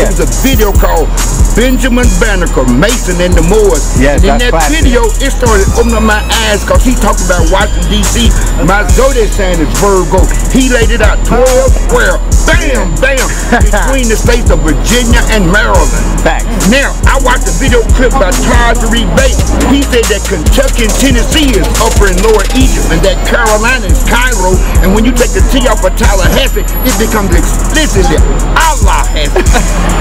There was a video called Benjamin Banneker, Mason and the Moors. Yes, and in that video, it started opening up my eyes because he talked about Washington, D.C. My zodiac sign is Virgo. He laid it out 12 square, bam, bam, between the states of Virginia and Maryland. Facts. Now, I watched a video clip by Moreno Bey. He said that Kentucky and Tennessee is upper and lower Egypt, and that Carolina is Cairo, and when you take the T off of Tallahassee, it becomes explicitly Allah has it.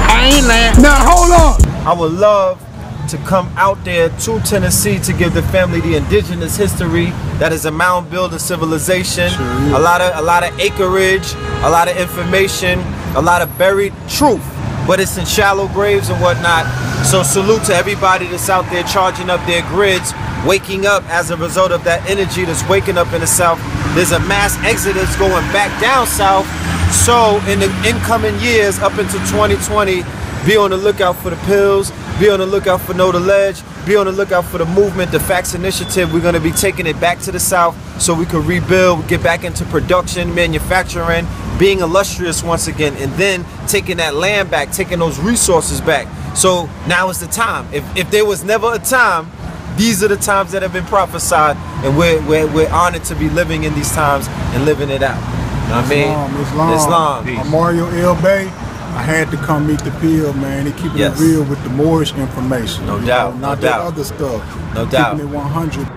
I ain't lying. Now, hold on. I would love to come out there to Tennessee to give the family the indigenous history that is a mound building civilization. Sure, a lot of acreage, a lot of information, a lot of buried truth, but it's in shallow graves and whatnot. So salute to everybody that's out there charging up their grids, waking up as a result of that energy that's waking up in the South. There's a mass exodus going back down South. So in the incoming years up into 2020, be on the lookout for the pills, be on the lookout for Know the Ledge, be on the lookout for the movement, the Facts Initiative. We're going to be taking it back to the South so we can rebuild, get back into production, manufacturing, being illustrious once again, and then taking that land back, taking those resources back. So now is the time. If there was never a time, these are the times that have been prophesied, and we're honored to be living in these times and living it out. You know what I mean? Islam. Moreno Bey. I had to come meet the pill, man. They keeping it real with the Moorish information. No doubt. Not that other stuff. No doubt. Keeping it 100.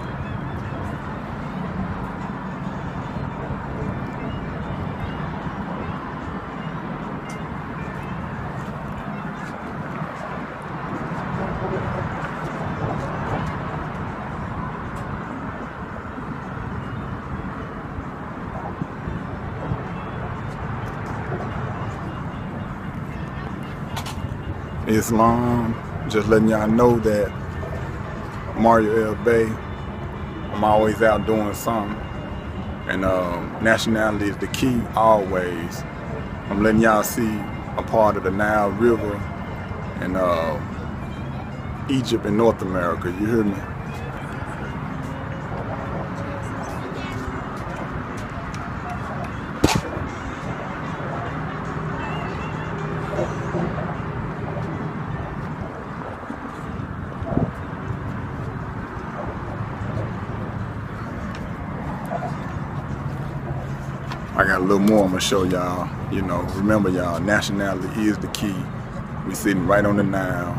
Islam, just letting y'all know that Moreno Bey, I'm always out doing something, and nationality is the key always. I'm letting y'all see a part of the Nile River and Egypt and North America, you hear me? I got a little more I'm gonna show y'all. You know, remember y'all, nationality is the key. We sitting right on the Nile.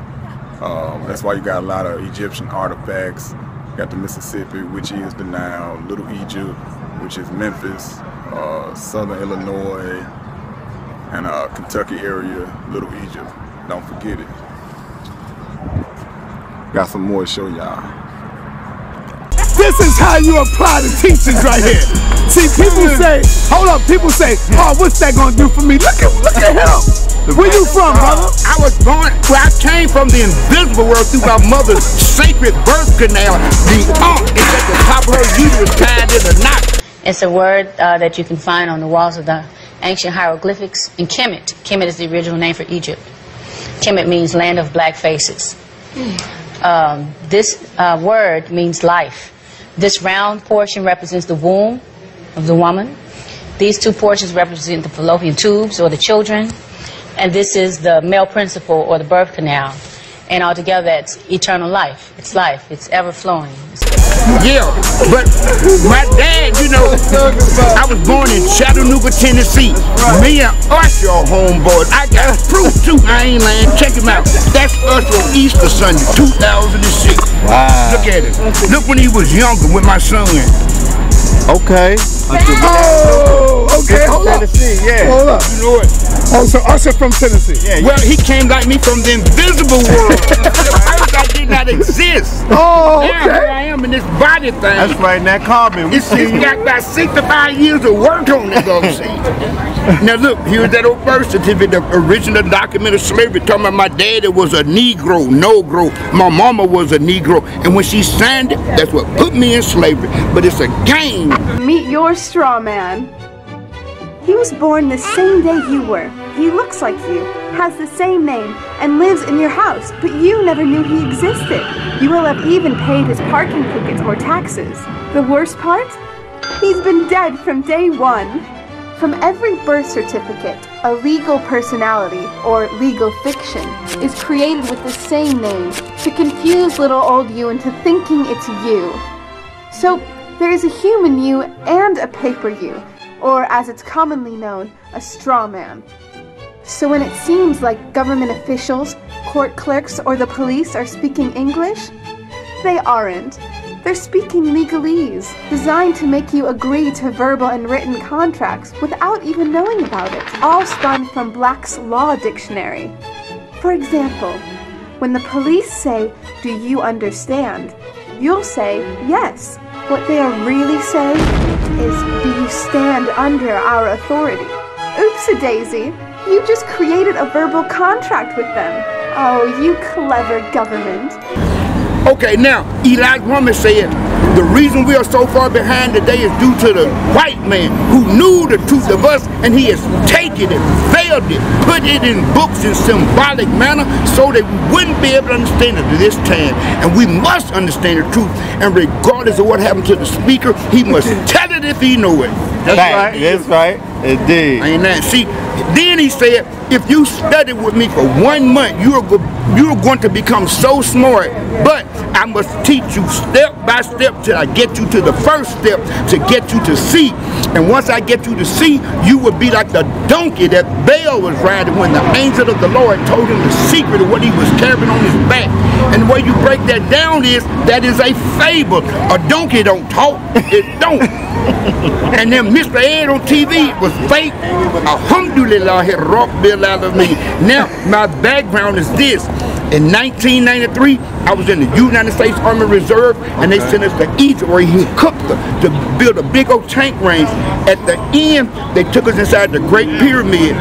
That's why you got a lot of Egyptian artifacts. You got the Mississippi, which is the Nile, Little Egypt, which is Memphis, Southern Illinois, and Kentucky area, Little Egypt. Don't forget it. Got some more to show y'all. This is how you apply the teachings right here. See, people say, hold up, people say, oh, what's that gonna do for me? Look at him. Where you from, brother? I was born, I came from the invisible world through my mother's sacred birth canal. The is at the top of her uterus tied in a knot. It's a word that you can find on the walls of the ancient hieroglyphics in Kemet. Kemet is the original name for Egypt. Kemet means land of black faces. This word means life. This round portion represents the womb of the woman. These two portions represent the fallopian tubes or the children. And this is the male principle or the birth canal. And altogether that's eternal life. It's life. It's ever flowing. Yeah, but my dad, you know, I was born in Chattanooga, Tennessee. Me and Usher are homeboys. I got proof too. I ain't lying. Check him out. That's Usher on Easter Sunday, 2006. Wow. Look at it. Look when he was younger with my son. Okay. Oh, okay, hold up. Tennessee, yeah. Hold up. You know it. Oh, so Usher from Tennessee. Yeah, well, he came like me from the invisible world. At first, I did not exist. Oh, okay. Now here I am in this body thing. That's right, in that carbon. It's got about 65 years of work on it, though, see. Now look, here's that old birth certificate, the original document of slavery, talking about my daddy was a Negro, no-gro. My mama was a Negro, and when she signed it, that's what put me in slavery. But it's a game. Meet your straw man. He was born the same day you were. He looks like you, has the same name, and lives in your house, but you never knew he existed. You will have even paid his parking tickets or taxes. The worst part? He's been dead from day one. From every birth certificate, A legal personality, or legal fiction, is created with the same name to confuse little old you into thinking it's you. So, there is a human you and a paper you, or as it's commonly known, a straw man. So when it seems like government officials, court clerks, or the police are speaking English, they aren't. They're speaking legalese, designed to make you agree to verbal and written contracts without even knowing about it, all spun from Black's Law Dictionary. For example, when the police say, "Do you understand?" you'll say, "Yes." What they are really saying is, "Do you stand under our authority?" Oopsie-daisy, you just created a verbal contract with them. Oh, you clever government. Okay, now, Eli's woman said, the reason we are so far behind today is due to the white man who knew the truth of us, and he has taken it, veiled it, put it in books in symbolic manner so that we wouldn't be able to understand it at this time. And we must understand the truth, and regardless of what happened to the speaker, he must tell it if he know it. That's right. That's right. Indeed. Amen. See, then he said, if you study with me for 1 month, you're going to become so smart, but I must teach you step by step till I get you to the first step to get you to see. And once I get you to see, you will be like the donkey that Baal was riding when the angel of the Lord told him the secret of what he was carrying on his back. And the way you break that down is, that is a fable. A donkey don't talk. It don't. And then Mr. Ed on TV was fake. Alhamdulillah, he rocked Bill out of me. Now, my background is this. In 1993, I was in the United States Army Reserve, and they sent us to Egypt where he cooked to build a big old tank range. At the end, they took us inside the Great Pyramid.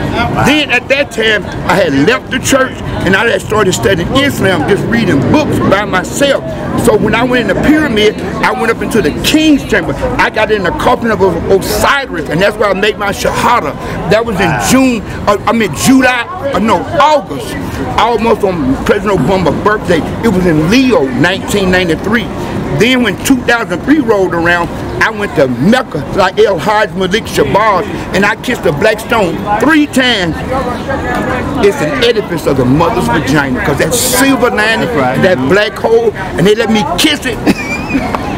Then at that time, I had left the church, and I had started studying Islam, just reading books by myself. So when I went in the pyramid, I went up into the king's chamber. I got in the coffin of Osiris, and that's where I made my shahada. That was in August, almost on President Obama's birthday. It was in Leo, 1993. Then when 2003 rolled around, I went to Mecca, like El Hajj Malik Shabazz, and I kissed a black stone 3 times. It's an edifice of the mother's vagina, because that silver lining, that black hole, and they let me kiss it.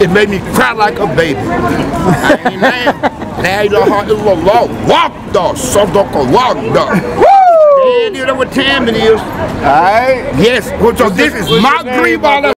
It made me cry like a baby. Amen. La ilaha illallah. Waqda, sadaqa waqda. And you know what time it is. Alright. Yes. So this is my green.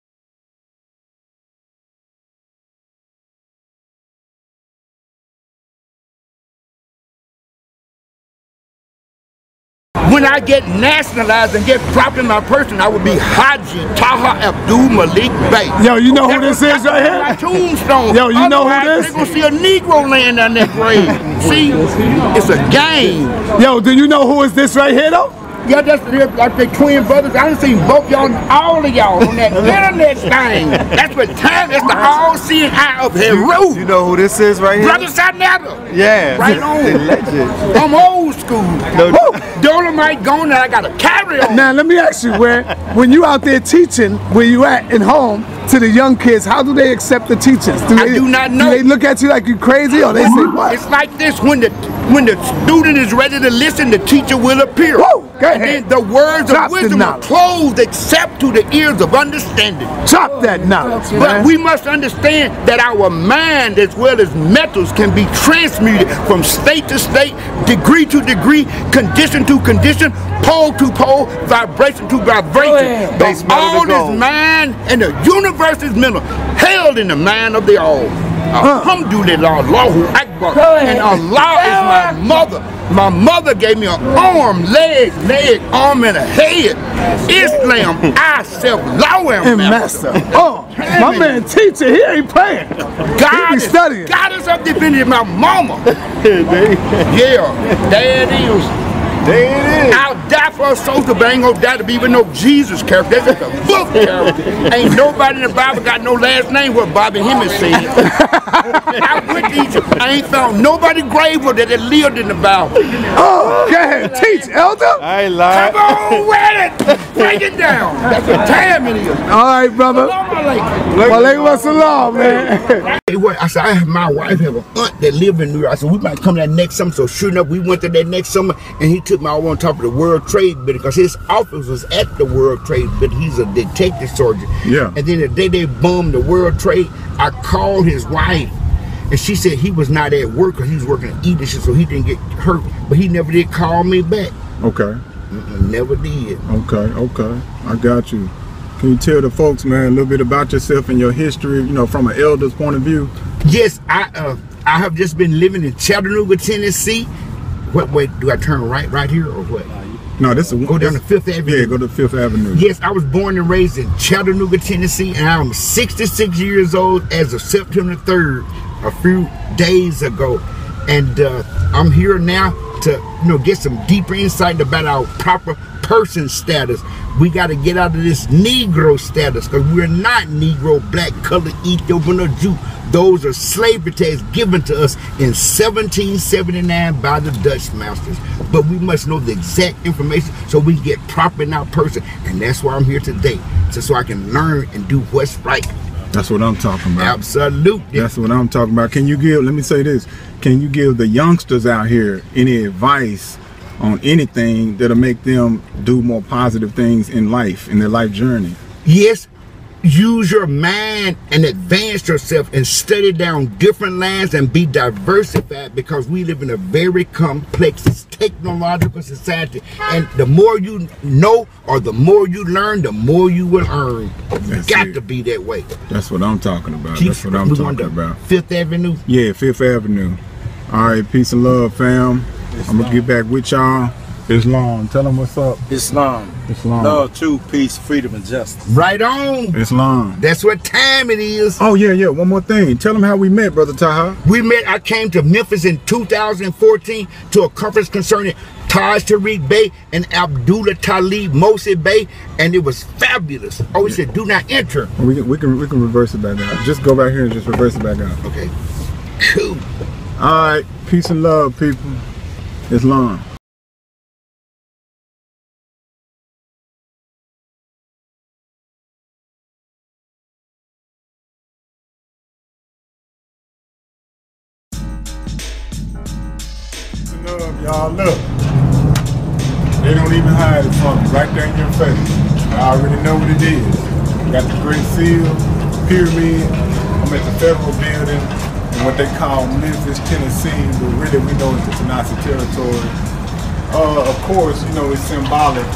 When I get nationalized and get dropped in my person, I will be Haji Taha Abdul Malik Bey. Yo, you know who this is right here? My tombstone. Yo, you know who this? They're gonna see a Negro land on that grave. See, it's a game. Yo, do you know who is this right here though? Yeah, that's like the twin brothers. I done seen both y'all, all of y'all on that internet thing. That's what time. It's the all-seeing eye of Heru. You know who this is right here? Brother Sanetta. Yeah. Right on. The legend. I'm old school. Dolomite gone, I got to carry on. Now let me ask you, when you out there teaching, where you at in home, to the young kids, how do they accept the teachings? I do not know. Do they look at you like you crazy, or they say what? It's like this: when the student is ready to listen, the teacher will appear. Whoa, go ahead. And then the words of wisdom are closed except to the ears of understanding. Drop that knowledge, man. But we must understand that our mind, as well as metals, can be transmuted from state to state, degree to degree, condition to condition, pole to pole, vibration to vibration. But all is mind, and the universe is mental, held in the mind of the all. Alhamdulillah, Allahu Akbar. And Allah is my mother. My mother gave me an arm, leg, arm, and a head. Islam, I self-law am master. Oh, my man teacher, he ain't playing. God he be studying. Goddess of divinity, my mama. Yeah, there it is. There it is. I'll die for a soldier, but I ain't gonna die to be with no Jesus character. That's just a book character. Ain't nobody in the Bible got no last name what Bobby Hemmings said. I went to Egypt. I ain't found nobody graver that lived in the Bible. Oh, go ahead, teach, elder. I ain't lying. Come on with it. Break it down. That's what time it is. All right, brother. Walaikum assalam, man. Hey, what? I said, my wife have an aunt that live in New York. I said, we might come that next summer. So sure enough, we went there that next summer, and he took me all on top of the World Trade Building because his office was at the World Trade Building. He's a detective sergeant. Yeah. And then the day they bombed the World Trade, I called his wife, and she said he was not at work because he was working at Edith, so he didn't get hurt. But he never did call me back. Okay. Never did. Okay. I got you. Can you tell the folks, man, a little bit about yourself and your history, you know, from an elder's point of view? Yes, I have just been living in Chattanooga, Tennessee. What way do I turn right here or what? No, this is go down to Fifth Avenue. Yeah, go to Fifth Avenue. Yes, I was born and raised in Chattanooga, Tennessee, and I'm 66 years old as of September 3rd, a few days ago, and I'm here now to get some deeper insight about our proper person status. We got to get out of this Negro status because we're not Negro, black, colored, Ethiopian, or Jew. Those are slavery tags given to us in 1779 by the Dutch masters. But we must know the exact information so we can get proper in our person. And that's why I'm here today, so I can learn and do what's right. That's what I'm talking about. Absolutely. That's what I'm talking about. Can you give, let me say this, can you give the youngsters out here any advice on anything that'll make them do more positive things in life, in their life journey? Yes. Use your mind and advance yourself and study down different lands and be diversified, because we live in a very complex technological society, and the more you know or the more you learn, the more you will earn. You got to be that way. That's what I'm talking about. That's what I'm talking about. Fifth Avenue? Yeah, Fifth Avenue. All right, peace and love, fam. I'm gonna get back with y'all. Islam, tell them what's up. Islam. Love, truth, peace, freedom, and justice. Right on. Islam. That's what time it is. Oh, yeah. One more thing. Tell them how we met, Brother Taha. We met, I came to Memphis in 2014 to a conference concerning Taj Tariq Bey and Abdullah Talib Mosi Bey, and it was fabulous. Oh, he said, do not enter. We can reverse it back out. Just go right here and just reverse it back out. Okay. Cool. All right. Peace and love, people. Islam. Y'all look, they don't even hide it from you, right there in your face. I already know what it is. Got the Great Seal, Pyramid. I'm at the Federal Building in what they call Memphis, Tennessee, but really we know it's the Tennessee territory. Of course, you know, it's symbolic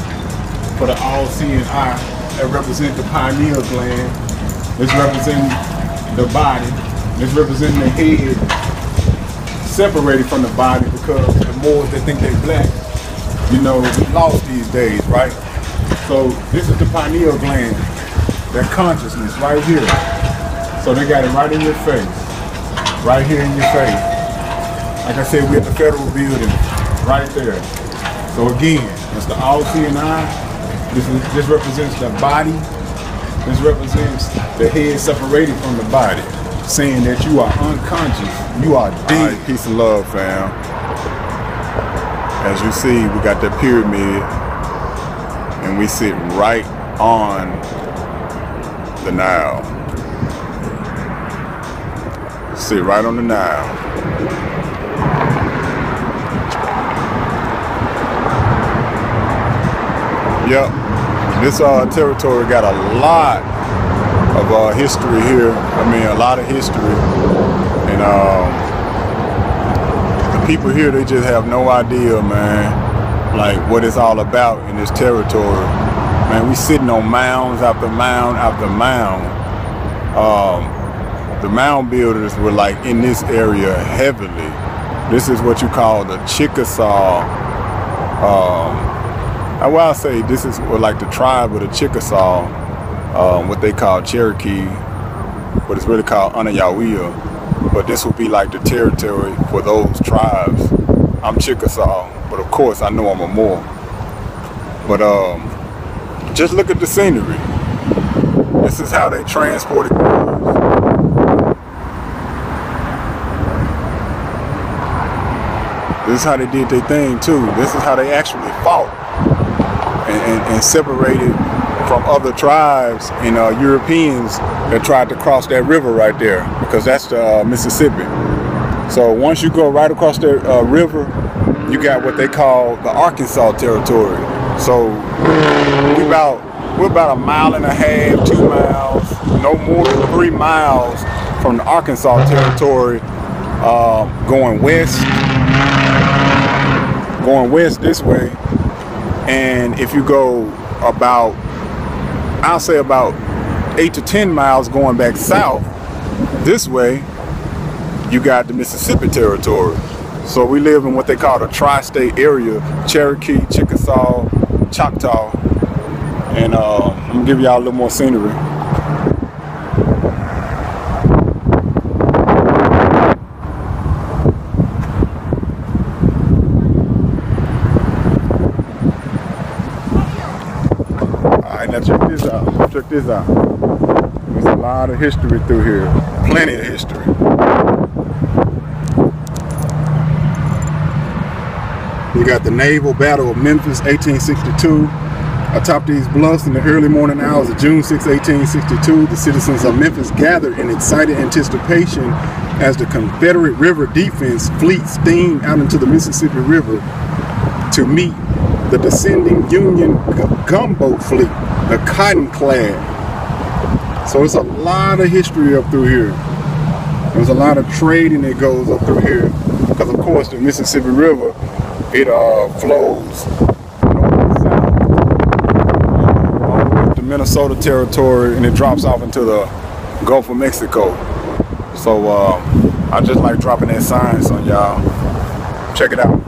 for the all-seeing eye that represents the pineal gland. It's representing the body. It's representing the head, separated from the body, because the Moors, they think they're black. You know, we lost these days, right? So this is the pineal gland, that consciousness right here. So they got it right in your face, right here in your face. Like I said, we're at the Federal Building, right there. So again, it's the all-seeing eye. This represents the body. This represents the head separated from the body, saying that you are unconscious, you are dead. Right, peace and love, fam. As you see, we got the pyramid, and we sit right on the Nile. Sit right on the Nile. Yep, this territory got a lot of history here. I mean, a lot of history, and the people here, they just have no idea, man, like what it's all about in this territory. Man, we sitting on mounds after mound after mound. The mound builders were like in this area heavily. This is what you call the Chickasaw. I'll say this is like the tribe of the Chickasaw. What they call Cherokee, but it's really called Anayawea. But this would be like the territory for those tribes. I'm Chickasaw, but of course I know I'm a Moor. But just look at the scenery. This is how they transported goods. This is how they did their thing too. This is how they actually fought and separated from other tribes, and Europeans that tried to cross that river right there, because that's the Mississippi. So once you go right across the river, you got what they call the Arkansas territory. So we're about a mile and a half, 2 miles, no more than 3 miles from the Arkansas territory, going west this way. And if you go about, I'll say about 8 to 10 miles going back south this way, you got the Mississippi territory. So we live in what they call the tri-state area: Cherokee, Chickasaw, Choctaw. And I'm gonna give y'all a little more scenery. Alright, now check this out. Check this out. There's a lot of history through here. Plenty of history. You got the Naval Battle of Memphis, 1862. Atop these bluffs in the early morning hours of June 6, 1862, the citizens of Memphis gathered in excited anticipation as the Confederate river defense fleet steamed out into the Mississippi River to meet the descending Union gunboat fleet, the Cottonclad. So it's a lot of history up through here. There's a lot of trading that goes up through here, because of course the Mississippi River, it flows north and south all the way up to Minnesota territory, and it drops off into the Gulf of Mexico. So I just like dropping that science on y'all. Check it out.